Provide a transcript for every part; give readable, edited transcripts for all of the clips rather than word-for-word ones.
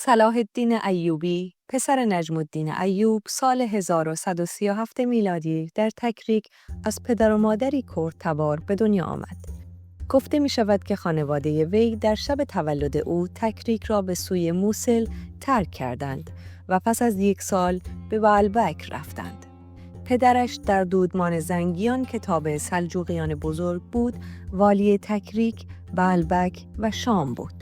صلاح الدین ایوبی، پسر نجم الدین ایوب، سال 1137 میلادی در تکریک از پدر و مادری کرد به دنیا آمد. گفته می شود که خانواده وی در شب تولد او تکریک را به سوی موصل ترک کردند و پس از 1 سال به بعلبک رفتند. پدرش در دودمان زنگیان که تابع سلجوقیان بزرگ بود، والی تکریک، بعلبک و شام بود.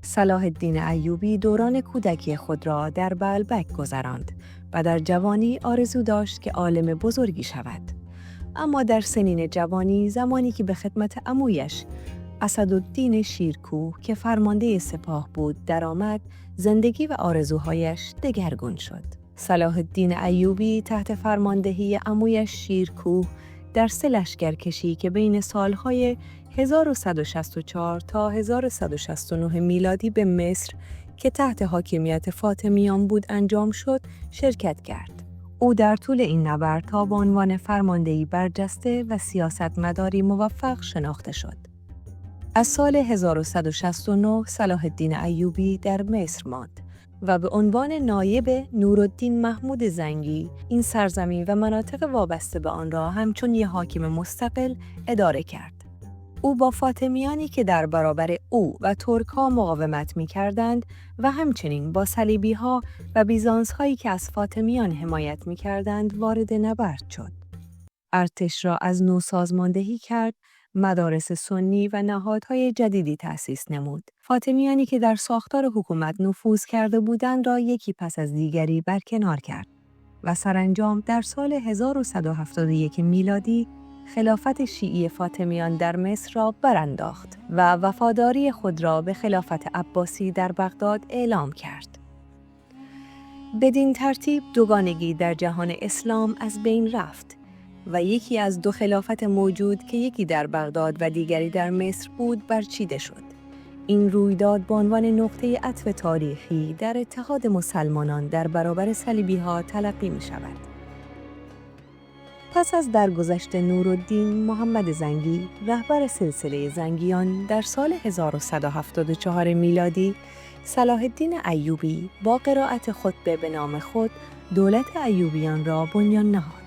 صلاح الدین ایوبی دوران کودکی خود را در بعلبک گذراند و در جوانی آرزو داشت که عالم بزرگی شود. اما در سنین جوانی، زمانی که به خدمت عمویش اسدالدین شیرکوه که فرمانده سپاه بود درآمد، زندگی و آرزوهایش دگرگون شد. صلاح الدین ایوبی تحت فرماندهی عمویش شیرکوه در 3 لشکرکشی که بین سالهای 1164 تا 1169 میلادی به مصر که تحت حاکمیت فاطمیان بود انجام شد، شرکت کرد. او در طول این نبردها به عنوان فرماندهی برجسته و سیاستمداری موفق شناخته شد. از سال 1169 صلاح الدین ایوبی در مصر ماند و به عنوان نایب نورالدین محمود زنگی این سرزمین و مناطق وابسته به آن را همچون یک حاکم مستقل اداره کرد. او با فاطمیانی که در برابر او و ترک‌ها مقاومت می‌کردند و همچنین با صلیبی‌ها و بیزانس‌هایی که از فاطمیان حمایت می‌کردند وارد نبرد شد. ارتش را از نو سازماندهی کرد، مدارس سنی و نهادهای جدیدی تأسیس نمود. فاطمیانی که در ساختار حکومت نفوذ کرده بودند را یکی پس از دیگری برکنار کرد و سرانجام در سال 1171 میلادی خلافت شیعی فاطمیان در مصر را برانداخت و وفاداری خود را به خلافت عباسی در بغداد اعلام کرد. بدین ترتیب دوگانگی در جهان اسلام از بین رفت و یکی از 2 خلافت موجود که یکی در بغداد و دیگری در مصر بود برچیده شد. این رویداد به عنوان نقطه عطف تاریخی در اتحاد مسلمانان در برابر صلیبی‌ها تلقی می شود. پس از درگذشت نورالدین محمد زنگی، رهبر سلسله زنگیان، در سال 1174 میلادی، صلاح الدین ایوبی با قرائت خطبه به نام خود دولت ایوبیان را بنیان نهاد.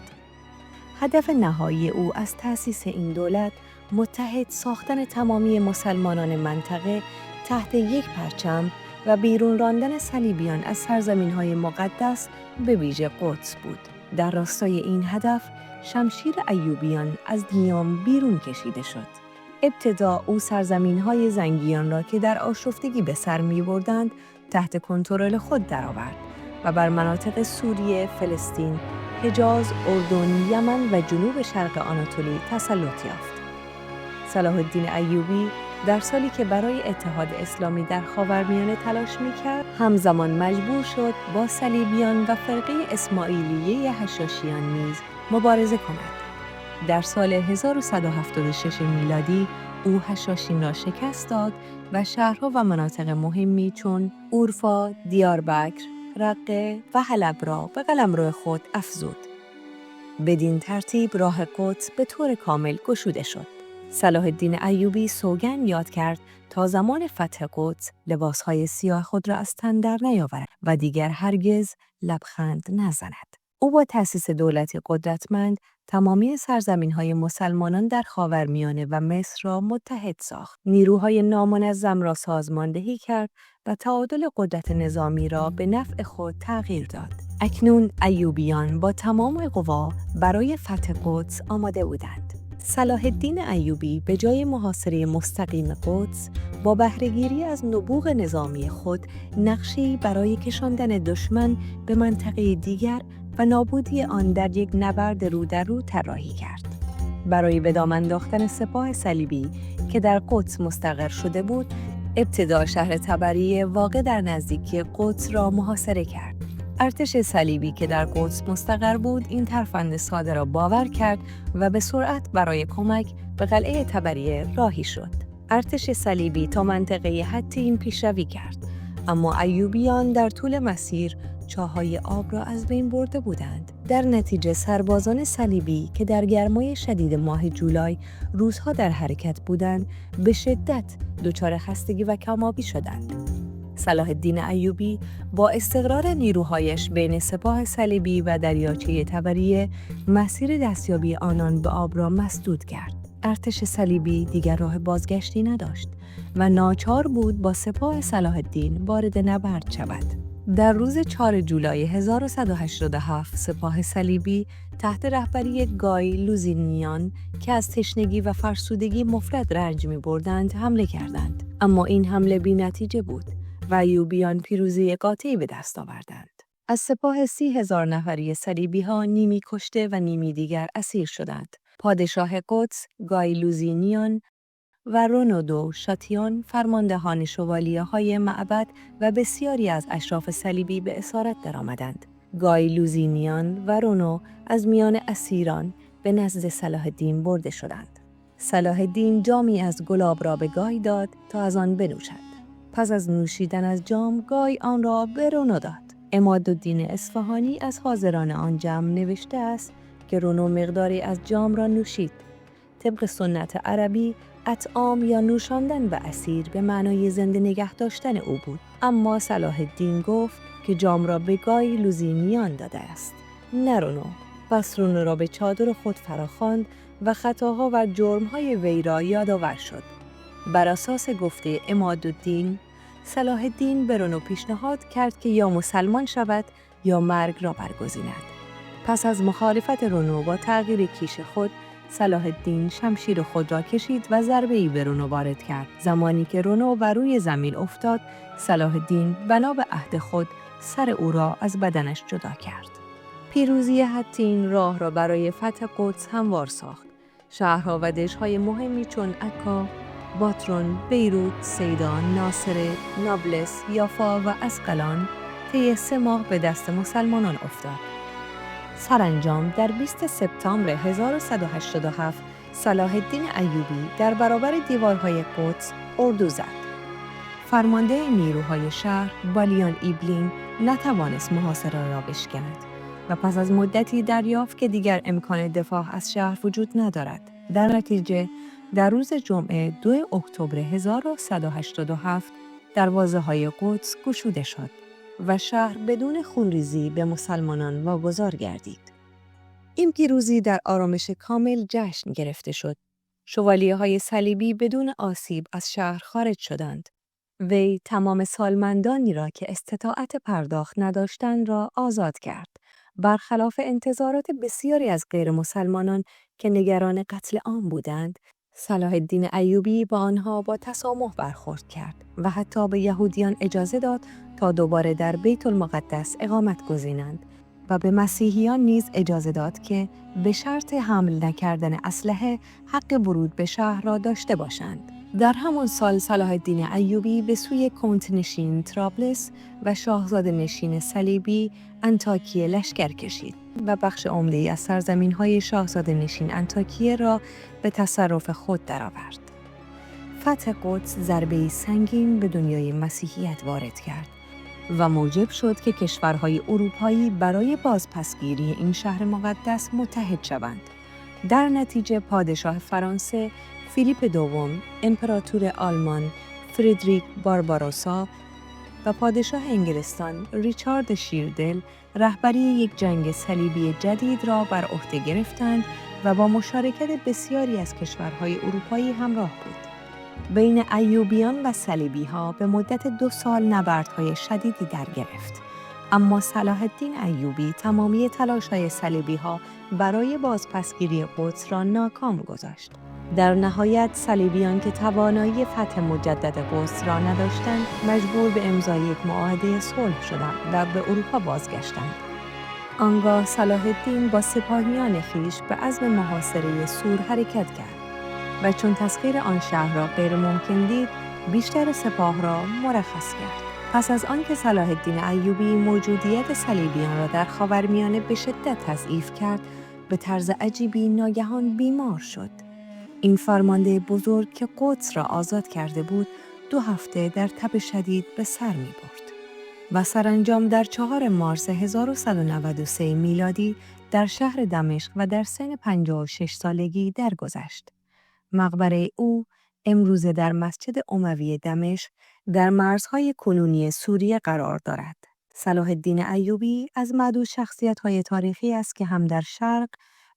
هدف نهایی او از تأسیس این دولت متحد ساختن تمامی مسلمانان منطقه تحت یک پرچم و بیرون راندن صلیبیان از سرزمین‌های مقدس به ویژه قدس بود. در راستای این هدف شمشیر ایوبیان از نیام بیرون کشیده شد. ابتدا او سرزمین‌های زنگیان را که در آشفتگی به سر می‌بردند تحت کنترل خود درآورد و بر مناطق سوریه، فلسطین، حجاز، اردن، یمن و جنوب شرق آناتولی تسلط یافت. صلاح الدین ایوبی در سالی که برای اتحاد اسلامی در خاورمیانه تلاش می‌کرد، همزمان مجبور شد با صلیبیان و فرقه اسماعیلیه حشاشیان نیز مبارزه کند. در سال 1176 میلادی او حشاشین را شکست داد و شهرها و مناطق مهمی چون اورفا، دیاربکر، رقه و حلب را به قلمرو خود افزود. بدین ترتیب راه قدس به طور کامل گشوده شد. صلاح الدین ایوبی سوگند یاد کرد تا زمان فتح قدس لباسهای سیاه خود را از تن در نیاورد و دیگر هرگز لبخند نزند. او با تأسیس دولتی قدرتمند تمامی سرزمین‌های مسلمانان در خاورمیانه و مصر را متحد ساخت. نیروهای نامنظم را سازماندهی کرد و تعادل قدرت نظامی را به نفع خود تغییر داد. اکنون ایوبیان با تمام قوا برای فتح قدس آماده بودند. صلاح الدین ایوبی به جای محاصره مستقیم قدس با بهره‌گیری از نبوغ نظامی خود نقشه‌ای برای کشاندن دشمن به منطقه دیگر و نابودی آن در یک نبرد رو در رو طراحی کرد. برای به دام انداختن سپاه صلیبی که در قدس مستقر شده بود، ابتدا شهر طبریه واقع در نزدیکی قدس را محاصره کرد. ارتش صلیبی که در قدس مستقر بود این ترفند ساده را باور کرد و به سرعت برای کمک به قلعه طبریه راهی شد. ارتش صلیبی تا منطقه حطین پیشروی کرد، اما ایوبیان در طول مسیر چاه‌های آب را از بین برده بودند. در نتیجه سربازان صلیبی که در گرمای شدید ماه جولای روزها در حرکت بودند، به شدت دچار خستگی و کم‌آبی شدند. صلاح الدین ایوبی با استقرار نیروهایش بین سپاه صلیبی و دریاچه طبریه مسیر دستیابی آنان به آب را مسدود کرد. ارتش صلیبی دیگر راه بازگشتی نداشت و ناچار بود با سپاه صلاح الدین وارد نبرد شود. در روز 4 جولای 1187 سپاه صلیبی تحت رهبری گای لوزینیان که از تشنگی و فرسودگی مفرط رنج می‌بردند حمله کردند، اما این حمله بی‌نتیجه بود و ایوبیان پیروزی قاطعی به دست آوردند. از سپاه 30,000 نفری صلیبی‌ها نیمی کشته و نیمی دیگر اسیر شدند. پادشاه قدس گای لوزینیان و رونودو شاتیون فرماندهان شوالیه‌های معبد و بسیاری از اشراف صلیبی به اسارت درآمدند. گای لوزینیان و رونو از میان اسیران به نزد صلاح الدین برده شدند. صلاح الدین جامی از گلاب را به گای داد تا از آن بنوشد. پس از نوشیدن از جام گای آن را به رونو داد. عمادالدین اصفهانی از حاضران آن جمع نوشته است که رونو مقداری از جام را نوشید. طبق سنت عربی اطعام یا نوشاندن به اسیر به معنای زنده نگه داشتن او بود، اما صلاح الدین گفت که جام را به گای لوزینیان داده است، نه رونو. پس رونو را به چادر خود فراخواند و خطاها و جرمهای وی را یادآور شد. بر اساس گفته عمادالدین، صلاح الدین به رونو پیشنهاد کرد که یا مسلمان شود یا مرگ را برگزیند. پس از مخالفت رونو با تغییر کیش خود، صلاح الدین شمشیر خود را کشید و ضربه‌ای به رونو وارد کرد. زمانی که رونو بر روی زمین افتاد، صلاح الدین بنا به عهد خود سر او را از بدنش جدا کرد. پیروزی حطین راه را برای فتح قدس هموار ساخت. شهرها و دژهای مهمی چون عکا، باترون، بیروت، سیدان، ناصره، نابلس، یافا و اسقلان طی 3 ماه به دست مسلمانان افتاد. سرانجام در 20 سپتامبر 1187 صلاح الدین ایوبی در برابر دیوارهای قدس اردو زد. فرمانده نیروهای شهر بالیان ایبلین نتوانست محاصره را بشکند و پس از مدتی دریافت که دیگر امکان دفاع از شهر وجود ندارد. در نتیجه در روز جمعه 2 اکتبر 1187 دروازه‌های قدس گشوده شد و شهر بدون خونریزی به مسلمانان واگذار گردید. این پیروزی در آرامش کامل جشن گرفته شد. شوالیه‌های صلیبی بدون آسیب از شهر خارج شدند. وی تمام سالمندانی را که استطاعت پرداخت نداشتند را آزاد کرد، برخلاف انتظارات بسیاری از غیر مسلمانان که نگران قتل عام بودند. صلاح الدین ایوبی با آنها با تسامح برخورد کرد و حتی به یهودیان اجازه داد تا دوباره در بیت المقدس اقامت گزینند و به مسیحیان نیز اجازه داد که به شرط حمل نکردن اسلحه حق ورود به شهر را داشته باشند. در همان سال صلاح الدین ایوبی به سوی کنت نشین طرابلس و شاهزاده نشین صلیبی انطاکیه لشکر کشید و بخش عمده‌ای از سرزمین‌های شاهزاده نشین انطاکیه را به تصرف خود درآورد. فتح قدس ضربه‌ای سنگین به دنیای مسیحیت وارد کرد و موجب شد که کشورهای اروپایی برای بازپسگیری این شهر مقدس متحد شوند. در نتیجه پادشاه فرانسه فیلیپ دوم، امپراتور آلمان فریدریک بارباروسا و پادشاه انگلستان ریچارد شیردل رهبری یک جنگ صلیبی جدید را بر عهده گرفتند و با مشارکت بسیاری از کشورهای اروپایی همراه بود. بین ایوبیان و صلیبی‌ها به مدت 2 سال نبردهای شدیدی در گرفت، اما صلاح الدین ایوبی تمامی تلاش‌های صلیبی‌ها برای بازپسگیری قدس را ناکام گذاشت. در نهایت صلیبیان که توانایی فتح مجدد قدس را نداشتند، مجبور به امضای یک معاهده صلح شدند و به اروپا بازگشتند. آنگاه صلاح الدین با سپاهیان خویش به عزم محاصره سور حرکت کرد و چون تسخیر آن شهر را غیر ممکن دید، بیشتر سپاه را مرخص کرد. پس از آنکه صلاح الدین ایوبی موجودیت صلیبیان را در خاورمیانه به شدت تضعیف کرد، به طرز عجیبی ناگهان بیمار شد. این فرمانده بزرگ که قدس را آزاد کرده بود، 2 هفته در تب شدید به سر می برد و سرانجام در 4 مارس 1193 میلادی در شهر دمشق و در سن 56 سالگی درگذشت. مقبره او امروزه در مسجد اموی دمشق در مرزهای کنونی سوریه قرار دارد. صلاح الدین ایوبی از معدود شخصیت‌های تاریخی است که هم در شرق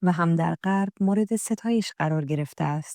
و هم در غرب مورد ستایش قرار گرفته است.